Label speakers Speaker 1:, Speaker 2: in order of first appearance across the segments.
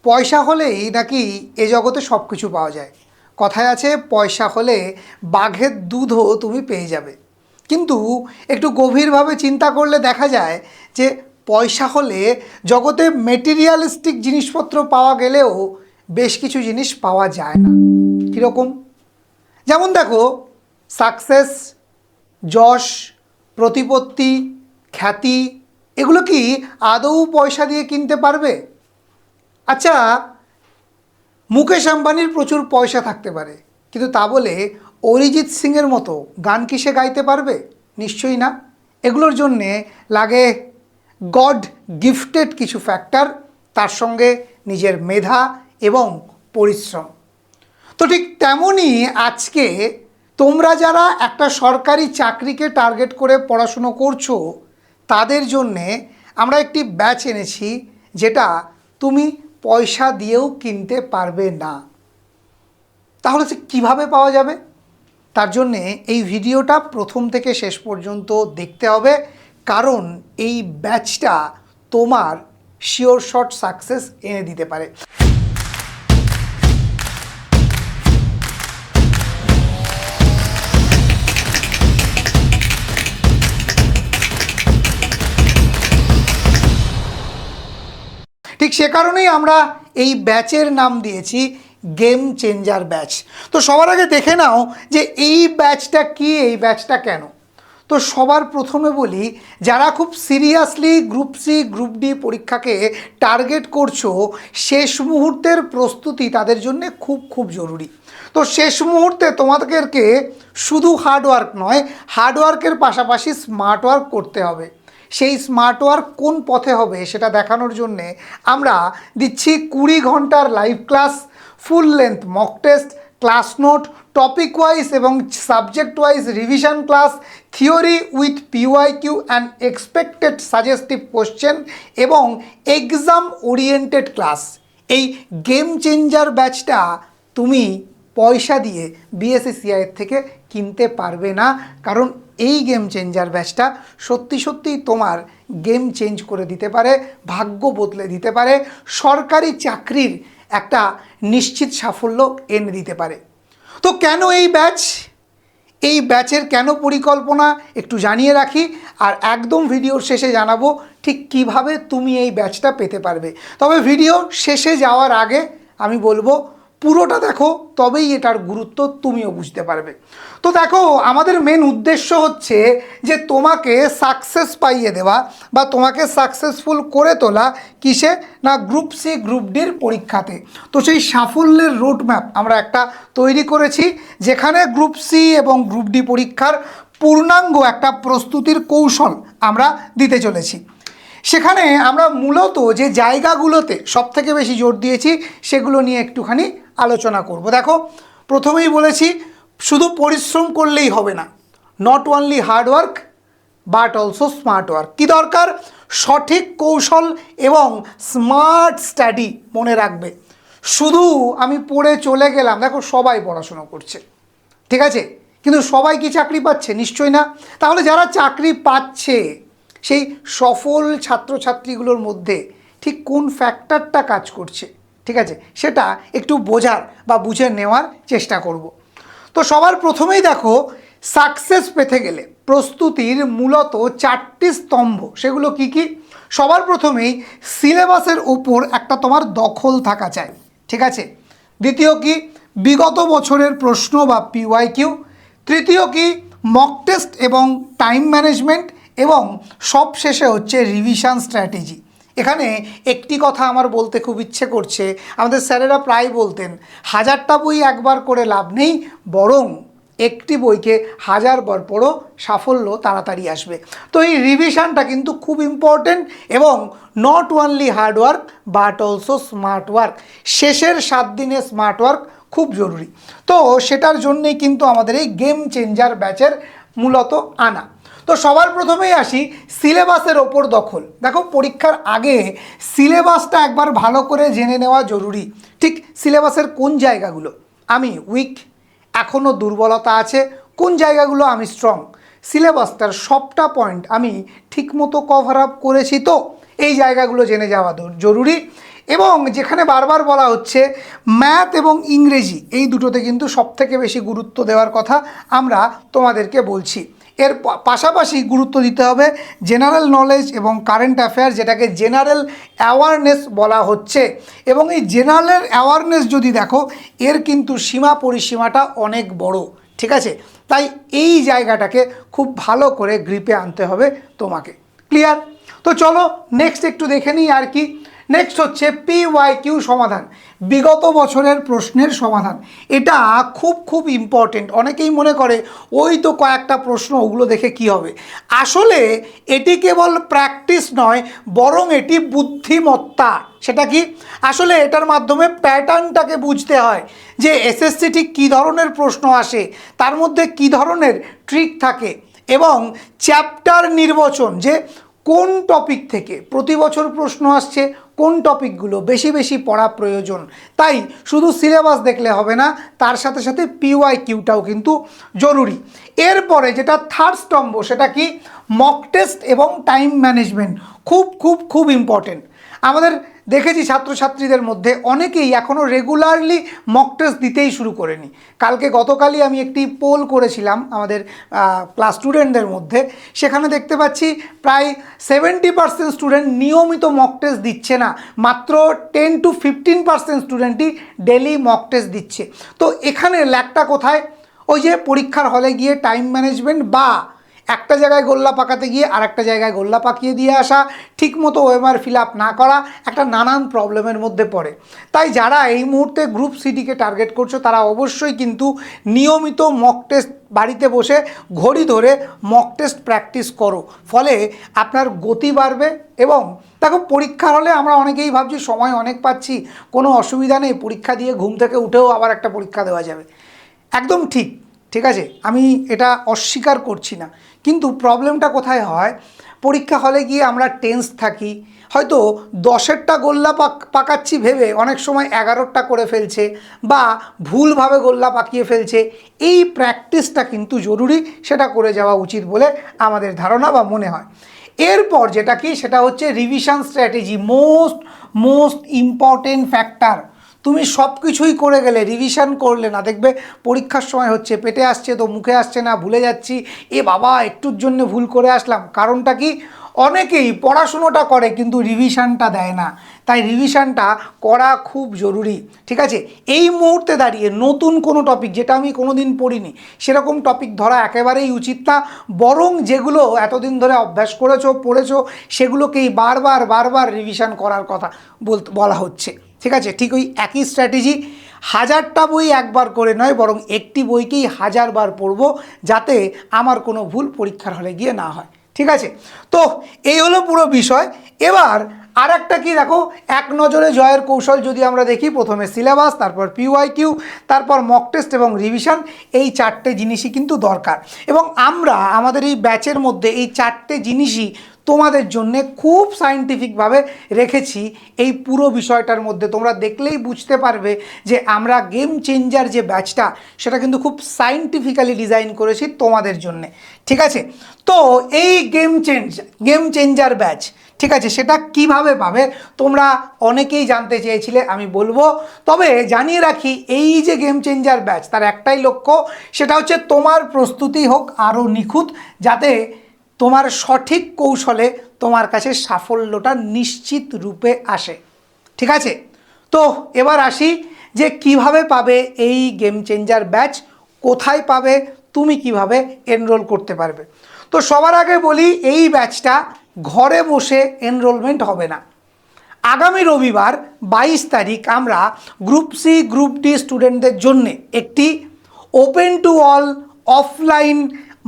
Speaker 1: পয়সা হলেই নাকি এ জগতে সব কিছু পাওয়া যায়। কথায় আছে পয়সা হলে বাঘের দুধও তুমি পেয়ে যাবে। কিন্তু একটু গভীরভাবে চিন্তা করলে দেখা যায় যে পয়সা হলে জগতে মেটেরিয়ালিস্টিক জিনিসপত্র পাওয়া গেলেও বেশ কিছু জিনিস পাওয়া যায় না। কীরকম? যেমন দেখো, সাকসেস, যশ, প্রতিপত্তি, খ্যাতি, এগুলো কি আদৌ পয়সা দিয়ে কিনতে পারবে? আচ্ছা, মুকেশ আম্বানির প্রচুর পয়সা থাকতে পারে, কিন্তু তা বলে অরিজিৎ সিংয়ের মতো গান কি সে গাইতে পারবে? নিশ্চয়ই না। এগুলোর জন্যে লাগে গড গিফটেড কিছু ফ্যাক্টর, তার সঙ্গে নিজের মেধা এবং পরিশ্রম। তো ঠিক তেমনই আজকে তোমরা যারা একটা সরকারি চাকরিকে টার্গেট করে পড়াশুনো করছো, তাদের জন্যে আমরা একটি ব্যাচ এনেছি যেটা তুমি পয়সা দিয়েও কিনতে পারবে না। তাহলে সে কীভাবে পাওয়া যাবে? তার জন্যে এই ভিডিওটা প্রথম থেকে শেষ পর্যন্ত দেখতে হবে, কারণ এই ব্যাচটা তোমার শিওর শট সাকসেস এনে দিতে পারে। ঠিক সে কারণেই আমরা এই ব্যাচের নাম দিয়েছি গেম চেঞ্জার ব্যাচ। তো সবার আগে দেখে নাও যে এই ব্যাচটা কি, এই ব্যাচটা কেন। তো সবার প্রথমে বলি, যারা খুব seriously group C group D পরীক্ষাকে টার্গেট করছো, শেষ মুহূর্তের প্রস্তুতি তাদের জন্য খুব খুব জরুরি। তো শেষ মুহূর্তে তোমাদেরকে শুধু হার্ডওয়ার্ক নয়, হার্ডওয়ার্কের পাশাপাশি স্মার্ট ওয়ার্ক করতে হবে। সেই স্মার্ট ওয়ার্ক কোন পথে হবে সেটা দেখানোর জন্যে আমরা দিচ্ছি 20 ঘন্টার live class, full length mock test, class notes, topic wise এবং subject wise revision class, theory with PYQ and expected suggestive question এবং এক্সাম ওরিয়েন্টেড ক্লাস। এই গেম চেঞ্জার ব্যাচটা তুমি পয়সা দিয়ে বিএসসিসিআইয়ের থেকে কিনতে পারবে না, কারণ এই গেম চেঞ্জার ব্যাচটা সত্যি সত্যিই তোমার গেম চেঞ্জ করে দিতে পারে, ভাগ্য বদলে দিতে পারে, সরকারি চাকরির একটা নিশ্চিত সাফল্য এনে দিতে পারে। তো কেন এই ব্যাচ, এই ব্যাচের কেন পরিকল্পনা একটু জানিয়ে রাখি, আর একদম ভিডিওর শেষে জানাবো ঠিক কিভাবে তুমি এই ব্যাচটা পেতে পারবে। তবে ভিডিও শেষে যাওয়ার আগে আমি বলবো পুরোটা দেখো, তবেই এটার গুরুত্ব তুমিও বুঝতে পারবে। তো দেখো, আমাদের মেন উদ্দেশ্য হচ্ছে যে তোমাকে সাকসেস পাইয়ে দেওয়া বা তোমাকে সাকসেসফুল করে তোলা। কিসে না? গ্রুপ সি গ্রুপ ডির পরীক্ষাতে। তো সেই সাফল্যের রোডম্যাপ আমরা একটা তৈরি করেছি, যেখানে গ্রুপ সি এবং গ্রুপ ডি পরীক্ষার পূর্ণাঙ্গ একটা প্রস্তুতির কৌশল আমরা দিতে চলেছি। সেখানে আমরা মূলত যে জায়গাগুলোতে সবথেকে বেশি জোর দিয়েছি সেগুলো নিয়ে একটুখানি আলোচনা করব। দেখো, প্রথমেই বলেছি শুধু পরিশ্রম করলেই হবে না, not only hard work but also smart work. কী দরকার? সঠিক কৌশল এবং স্মার্ট স্টাডি। মনে রাখবে, শুধু আমি পড়ে চলে গেলাম, দেখো সবাই পড়াশুনো করছে, ঠিক আছে, কিন্তু সবাই কি চাকরি পাচ্ছে? নিশ্চয়ই না। তাহলে যারা চাকরি পাচ্ছে সেই সফল ছাত্রছাত্রীগুলোর মধ্যে ঠিক কোন ফ্যাক্টরটা কাজ করছে, ঠিক আছে, সেটা একটু বোঝার বা বুঝে নেওয়ার চেষ্টা করব। তো সবার প্রথমেই দেখো, সাকসেস পেতে গেলে প্রস্তুতির মূলত 4টি স্তম্ভ। সেগুলো কি কি? সবার প্রথমেই সিলেবাসের উপর একটা তোমার দখল থাকা চাই, ঠিক আছে। দ্বিতীয় কি? বিগত বছরের প্রশ্ন বা পিওয়াইকিউ। তৃতীয় কি? মক টেস্ট এবং টাইম ম্যানেজমেন্ট। এবং সবশেষে হচ্ছে রিভিশন স্ট্র্যাটেজি। এখানে একটি কথা আমার বলতে খুব ইচ্ছে করছে, আমাদের স্যারেরা প্রায় বলতেন 1000টা বই একবার করে লাভ নেই, বরং একটি বইকে 1000 বার পড়ো, সাফল্য তাড়াতাড়ি আসবে। তো এই রিভিশনটা কিন্তু খুব ইম্পর্টেন্ট, এবং not only hard work but also smart work. শেষের 7 দিনে স্মার্ট ওয়ার্ক খুব জরুরি। তো সেটার জন্যেই কিন্তু আমাদের এই গেম চেঞ্জার ব্যাচের মূলত আনা। তো সবার প্রথমেই আসি সিলেবাসের ওপর দখল। দেখো, পরীক্ষার আগে সিলেবাসটা একবার ভালো করে জেনে নেওয়া জরুরি। ঠিক সিলেবাসের কোন জায়গাগুলো আমি উইক, এখনও দুর্বলতা আছে, কোন জায়গাগুলো আমি স্ট্রং, সিলেবাসটার সবটা পয়েন্ট আমি ঠিকমতো কভার আপ করেছি, তো এই জায়গাগুলো জেনে যাওয়া জরুরি। এবং যেখানে বারবার বলা হচ্ছে ম্যাথ এবং ইংরেজি এই দুটোতে কিন্তু সবথেকে বেশি গুরুত্ব দেওয়ার কথা আমরা তোমাদেরকে বলছি। এর পাশাপাশি গুরুত্ব দিতে হবে জেনারেল নলেজ এবং কারেন্ট অ্যাফেয়ার, যেটাকে জেনারেল অ্যাওয়ারনেস বলা হচ্ছে। এবং এই জেনারেল অ্যাওয়ারনেস যদি দেখো, এর কিন্তু সীমা পরিসীমাটা অনেক বড়, ঠিক আছে? তাই এই জায়গাটাকে খুব ভালো করে গ্রিপে আনতে হবে তোমাকে। ক্লিয়ার? তো চলো নেক্সট একটু দেখে নিই আর কি। নেক্সট হচ্ছে PYQ সমাধান, বিগত বছরের প্রশ্নের সমাধান। এটা খুব খুব ইম্পর্টেন্ট। অনেকেই মনে করে ওই তো কয়েকটা প্রশ্ন, ওগুলো দেখে কি হবে। আসলে এটি কেবল প্র্যাকটিস নয়, বরং এটি বুদ্ধিমত্তা। সেটা কি? আসলে এটার মাধ্যমে প্যাটার্নটাকে বুঝতে হয় যে এসএসসি ঠিক কী ধরনের প্রশ্ন আসে, তার মধ্যে কী ধরনের ট্রিক থাকে, এবং চ্যাপ্টার নির্বাচন, যে কোন টপিক থেকে প্রতি বছর প্রশ্ন আসছে, কোন টপিকগুলো বেশি বেশি পড়া প্রয়োজন। তাই শুধু সিলেবাস দেখলে হবে না, তার সাথে সাথে PYQটাও কিন্তু জরুরি। এরপরে যেটা থার্ড স্তম্ভ, সেটা কি? মক টেস্ট এবং টাইম ম্যানেজমেন্ট। খুব খুব খুব ইম্পর্টেন্ট। আমাদের দেখেছি ছাত্রছাত্রীদের মধ্যে অনেকেই এখনও রেগুলারলি মক টেস্ট দিতেই শুরু করেনি। গতকালই আমি একটি পোল করেছিলাম আমাদের ক্লাস স্টুডেন্টদের মধ্যে, সেখানে দেখতে পাচ্ছি প্রায় 70% স্টুডেন্ট নিয়মিত মক টেস্ট দিচ্ছে না, মাত্র 10 to 15% স্টুডেন্টই ডেলি মক টেস্ট দিচ্ছে। তো এখানে ল্যাকটা কোথায়? ওই যে পরীক্ষার হলে গিয়ে টাইম ম্যানেজমেন্ট, বা একটা জায়গায় গোল্লা পাকাতে গিয়ে আর একটা জায়গায় গোল্লা পাকিয়ে দিয়ে আসা, ঠিকমতো ওএমআর ফিল আপ না করা, একটা নানান প্রবলেমের মধ্যে পড়ে। তাই যারা এই মুহূর্তে গ্রুপ সিটিকে টার্গেট করছো, তারা অবশ্যই কিন্তু নিয়মিত মক টেস্ট বাড়িতে বসে ঘড়ি ধরে মক টেস্ট প্র্যাকটিস করো। ফলে আপনার গতি বাড়বে। এবং দেখো, পরীক্ষার হলে আমরা অনেকেই ভাবছি সময় অনেক পাচ্ছি, কোনো অসুবিধা নেই, পরীক্ষা দিয়ে ঘুম থেকে উঠেও আবার একটা পরীক্ষা দেওয়া যাবে। একদম ঠিক, ঠিক আছে, আমি এটা অস্বীকার করছি না। কিন্তু প্রবলেমটা কোথায় হয়? পরীক্ষা হলে গিয়ে আমরা টেন্স থাকি, হয়তো 10টা গোল্লা পাকাচ্ছি ভেবে অনেক সময় 11টা করে ফেলছে, বা ভুলভাবে গোল্লা পাকিয়ে ফেলছে। এই প্র্যাকটিসটা কিন্তু জরুরি, সেটা করে যাওয়া উচিত বলে আমাদের ধারণা বা মনে হয়। এরপর যেটা কি, সেটা হচ্ছে revision strategy, most important factor. তুমি সব কিছুই করে গেলে, রিভিশন করলে না, দেখবে পরীক্ষার সময় হচ্ছে পেটে আসছে তো মুখে আসছে না, ভুলে যাচ্ছি, এ বাবা একটুর জন্য ভুল করে আসলাম। কারণটা কি? অনেকেই পড়াশুনোটা করে কিন্তু রিভিশনটা দেয় না। তাই রিভিশনটা করা খুব জরুরি, ঠিক আছে? এই মুহূর্তে দাঁড়িয়ে নতুন কোনো টপিক, যেটা আমি কোনো দিন পড়িনি, সেরকম টপিক ধরা একেবারেই উচিত না। বরং যেগুলো এতদিন ধরে অভ্যাস পড়েছো, সেগুলোকেই বারবার রিভিশন করার কথা বলা হচ্ছে, ঠিক আছে? ঠিক ওই একই স্ট্র্যাটেজি, 1000টা বই একবার করে নয়, বরং একটি বইকেই 1000 বার পড়বো, যাতে আমার কোনো ভুল পরীক্ষার হলে গিয়ে না হয়, ঠিক আছে? তো এই হলো পুরো বিষয়। এবার আর একটা কি দেখো, এক নজরে জয়ের কৌশল যদি আমরা দেখি, প্রথমে সিলেবাস, তারপর PYQ, তারপর মক টেস্ট এবং রিভিশন, এই 4টে জিনিসই কিন্তু দরকার। এবং আমরা আমাদের এই ব্যাচের মধ্যে এই 4টে জিনিসই তোমাদের জন্য খুব সায়েন্টিফিকভাবে রেখেছি। এই পুরো বিষয়টার মধ্যে তোমরা দেখলেই বুঝতে পারবে যে আমরা গেম চেঞ্জার যে ব্যাচটা, সেটা কিন্তু খুব সায়েন্টিফিক্যালি ডিজাইন করেছি তোমাদের জন্য, ঠিক আছে? তো এই গেম চেঞ্জার ব্যাচ, ঠিক আছে, সেটা কিভাবে পাবে তোমরা অনেকেই জানতে চেয়েছিলে, আমি বলবো। তবে জানিয়ে রাখি, এই যে গেম চেঞ্জার ব্যাচ, তার একটাই লক্ষ্য, সেটা হচ্ছে তোমার প্রস্তুতি হোক আরও নিখুঁত, যাতে তোমার সঠিক কৌশলে তোমার কাছে সাফল্যটা নিশ্চিত রূপে আসে, ঠিক আছে? তো এবার আসি যে কিভাবে পাবে এই গেম চেঞ্জার ব্যাচ, কোথায় পাবে, তুমি কিভাবে এনরোল করতে পারবে। তো সবার আগে বলি, এই ব্যাচটা ঘরে বসে এনরোলমেন্ট হবে না। আগামী রবিবার 22 তারিখ আমরা গ্রুপ সি গ্রুপ ডি স্টুডেন্টদের জন্য একটি open to all offline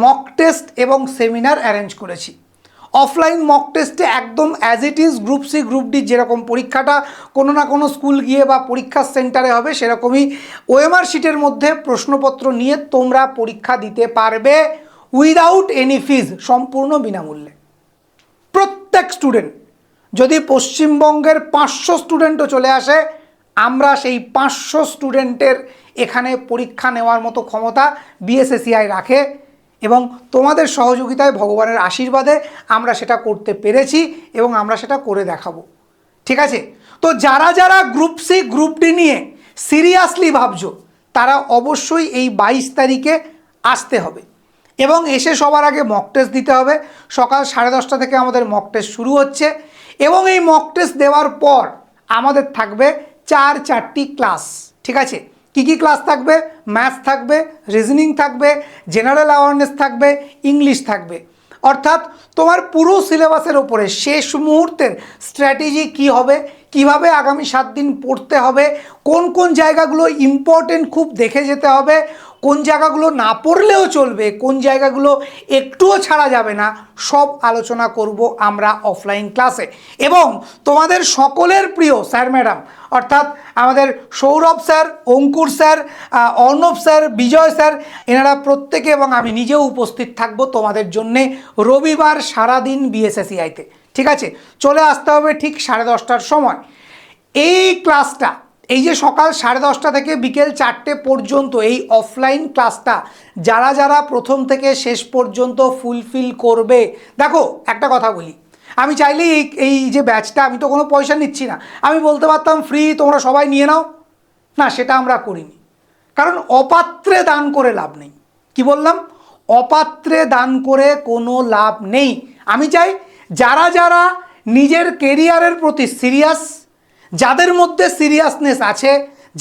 Speaker 1: mock test এবং সেমিনার অ্যারেঞ্জ করেছি। অফলাইন মক টেস্টে একদম as it is group C group D যেরকম পরীক্ষাটা কোনো না কোনো স্কুল গিয়ে বা পরীক্ষা সেন্টারে হবে, সেরকমই ওএমআর শিটের মধ্যে প্রশ্নপত্র নিয়ে তোমরা পরীক্ষা দিতে পারবে উইদাউট এনি ফিজ, সম্পূর্ণ বিনামূল্যে। প্রত্যেক স্টুডেন্ট, যদি পশ্চিমবঙ্গের 500 স্টুডেন্টও চলে আসে, আমরা সেই 500 স্টুডেন্টের এখানে পরীক্ষা নেওয়ার মতো ক্ষমতা বিএসএসিআই রাখে। এবং তোমাদের সহযোগিতায়, ভগবানের আশীর্বাদে আমরা সেটা করতে পেরেছি এবং আমরা সেটা করে দেখাবো, ঠিক আছে? তো যারা যারা গ্রুপ সি গ্রুপ ডি নিয়ে সিরিয়াসলি ভাবছো তারা অবশ্যই এই 22 তারিখে আসতে হবে এবং এসে সবার আগে মক টেস্ট দিতে হবে। সকাল 10:30 থেকে আমাদের মক টেস্ট শুরু হচ্ছে এবং এই মক টেস্ট দেওয়ার পর আমাদের থাকবে 4টি ক্লাস। ঠিক আছে, কি কি ক্লাস থাকবে? ম্যাথস থাকবে, রিজনিং থাকবে, জেনারেল অ্যাওয়ারনেস থাকবে, ইংলিশ থাকবে। অর্থাৎ তোমার পুরো সিলেবাসের ওপরে শেষ মুহূর্তের স্ট্র্যাটেজি কি হবে, কিভাবে আগামী 7 দিন পড়তে হবে, কোন কোন জায়গাগুলো ইম্পর্টেন্ট খুব দেখে যেতে হবে, কোন জায়গাগুলো না পড়লেও চলবে, কোন জায়গাগুলো একটুও ছাড়া যাবে না, সব আলোচনা করব আমরা অফলাইন ক্লাসে। এবং তোমাদের সকলের প্রিয় স্যার ম্যাডাম অর্থাৎ আমাদের সৌরভ স্যার, অঙ্কুর স্যার, অর্ণব স্যার, বিজয় স্যার, এনারা প্রত্যেকে এবং আমি নিজেও উপস্থিত থাকব তোমাদের জন্যে রবিবার সারাদিন বিএসএসিআইতে। ঠিক আছে, চলে আসতে হবে ঠিক 10:30টার সময়। এই ক্লাসটা, এই যে সকাল 10:30 থেকে বিকেল 4টে পর্যন্ত এই অফলাইন ক্লাসটা যারা যারা প্রথম থেকে শেষ পর্যন্ত ফুলফিল করবে, দেখো একটা কথা বলি, আমি চাইলেই এই যে ব্যাচটা, আমি তো কোনো পয়সা নিচ্ছি না, আমি বলতে পারতাম ফ্রি তোমরা সবাই নিয়ে নাও, না সেটা আমরা করিনি। কারণ অপাত্রে দান করে লাভ নেই। কি বললাম? অপাত্রে দান করে কোনো লাভ নেই। আমি চাই যারা যারা নিজের কেরিয়ারের প্রতি সিরিয়াস, যাদের মধ্যে সিরিয়াসনেস আছে,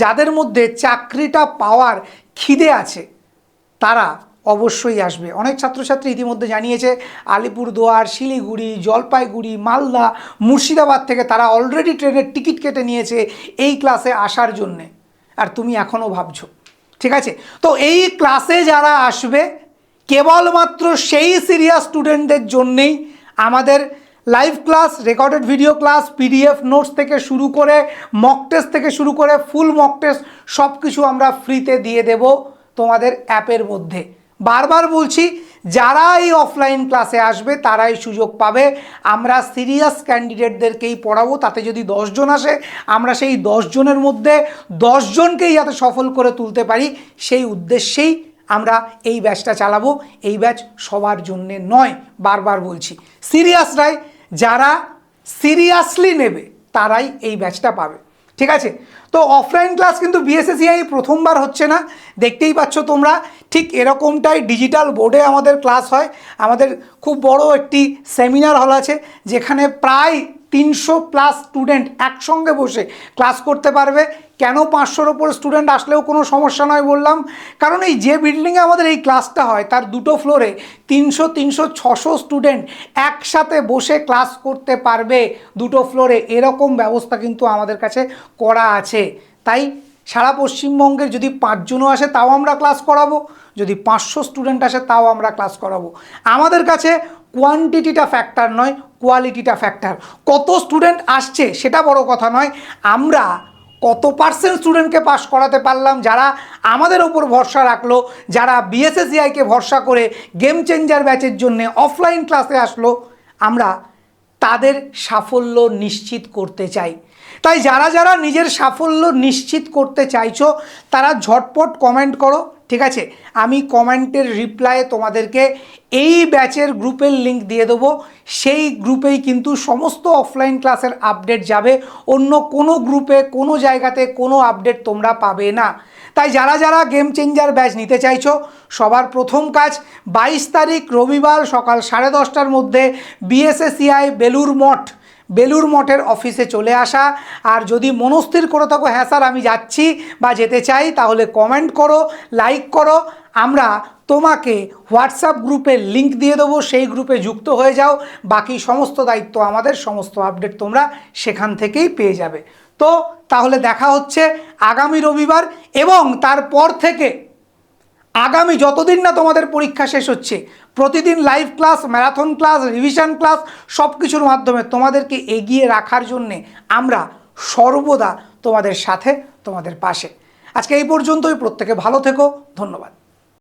Speaker 1: যাদের মধ্যে চাকরিটা পাওয়ার খিদে আছে, তারা অবশ্যই আসবে। অনেক ছাত্রছাত্রী ইতিমধ্যে জানিয়েছে আলিপুরদুয়ার, শিলিগুড়ি, জলপাইগুড়ি, মালদা, মুর্শিদাবাদ থেকে তারা অলরেডি ট্রেনের টিকিট কেটে নিয়েছে এই ক্লাসে আসার জন্যে। আর তুমি এখনও ভাবছো। ঠিক আছে, তো এই ক্লাসে যারা আসবে কেবলমাত্র সেই সিরিয়াস স্টুডেন্টদের জন্যেই আমাদের live class, recorded video class, PDF notes থেকে শুরু করে মক টেস্ট থেকে শুরু করে ফুল মক টেস্ট সব কিছু আমরা ফ্রিতে দিয়ে দেব তোমাদের অ্যাপের মধ্যে। বারবার বলছি, যারা এই অফলাইন ক্লাসে আসবে তারাই সুযোগ পাবে। আমরা সিরিয়াস ক্যান্ডিডেটদেরকেই পড়াবো। তাতে যদি 10 জন আসে, আমরা সেই 10 জনের মধ্যে 10 জনকেই যাতে সফল করে তুলতে পারি সেই উদ্দেশ্যেই আমরা এই ব্যাচটা চালাবো। এই ব্যাচ সবার জন্যে নয়, বারবার বলছি। সিরিয়াসরাই, যারা সিরিয়াসলি নেবে তারাই এই ব্যাচটা পাবে। ঠিক আছে, তো অফলাইন ক্লাস কিন্তু বিএসএসিআই প্রথমবার হচ্ছে না, দেখতেই পাচ্ছ তোমরা। ঠিক এরকমটাই ডিজিটাল বোর্ডে আমাদের ক্লাস হয়। আমাদের খুব বড় একটি সেমিনার হল আছে যেখানে প্রায় 300+ স্টুডেন্ট একসঙ্গে বসে ক্লাস করতে পারবে। কেন 500-র ওপর স্টুডেন্ট আসলেও কোনো সমস্যা নয় বললাম? কারণ এই যে বিল্ডিংয়ে আমাদের এই ক্লাসটা হয় তার 2টো ফ্লোরে 300-600 স্টুডেন্ট একসাথে বসে ক্লাস করতে পারবে 2টো ফ্লোরে। এরকম ব্যবস্থা কিন্তু আমাদের কাছে করা আছে। তাই সারা পশ্চিমবঙ্গের যদি 5 জনও আসে তাও আমরা ক্লাস করাবো, যদি 500 স্টুডেন্ট আসে তাও আমরা ক্লাস করাবো। আমাদের কাছে কোয়ান্টিটিটা ফ্যাক্টর নয়, কোয়ালিটিটা ফ্যাক্টর। কত স্টুডেন্ট আসছে সেটা বড় কথা নয়, আমরা কত % স্টুডেন্টকে পাস করাতে পারলাম, যারা আমাদের ওপর ভরসা রাখলো, যারা বিএসএসিআইকে ভরসা করে গেম চেঞ্জার ব্যাচের জন্য অফলাইন ক্লাসে আসলো, আমরা তাদের সাফল্য নিশ্চিত করতে চাই। তাই যারা যারা নিজের সাফল্য নিশ্চিত করতে চাইছো তারা ঝটপট কমেন্ট করো। ঠিক আছে, আমি কমেন্টের রিপ্লাইয়ে তোমাদেরকে এই ব্যাচের গ্রুপের লিঙ্ক দিয়ে দেবো। সেই গ্রুপেই কিন্তু সমস্ত অফলাইন ক্লাসের আপডেট যাবে, অন্য কোনো গ্রুপে কোনো জায়গাতে কোনো আপডেট তোমরা পাবে না। তাই যারা যারা গেম চেঞ্জার ব্যাচ নিতে চাইছো সবার প্রথম কাজ 22 তারিখ রবিবার সকাল 10:30টার মধ্যে বিএসএসিআই বেলুর মঠের অফিসে চলে আসা। আর যদি মনস্থির করে থাকো হ্যাঁ স্যার আমি যাচ্ছি বা যেতে চাই, তাহলে কমেন্ট করো, লাইক করো। আমরা তোমাকে হোয়াটসঅ্যাপ গ্রুপের লিঙ্ক দিয়ে দেবো, সেই গ্রুপে যুক্ত হয়ে যাও। বাকি সমস্ত দায়িত্ব আমাদের, সমস্ত আপডেট তোমরা সেখান থেকেই পেয়ে যাবে। তো তাহলে দেখা হচ্ছে আগামী রবিবার, এবং তারপর থেকে আগামী যতদিন না তোমাদের পরীক্ষা শেষ হচ্ছে প্রতিদিন live class, marathon class, revision class সব কিছুর মাধ্যমে তোমাদেরকে এগিয়ে রাখার জন্যে আমরা সর্বদা তোমাদের সাথে, তোমাদের পাশে। আজকে এই পর্যন্তই। প্রত্যেকে ভালো থেকো। ধন্যবাদ।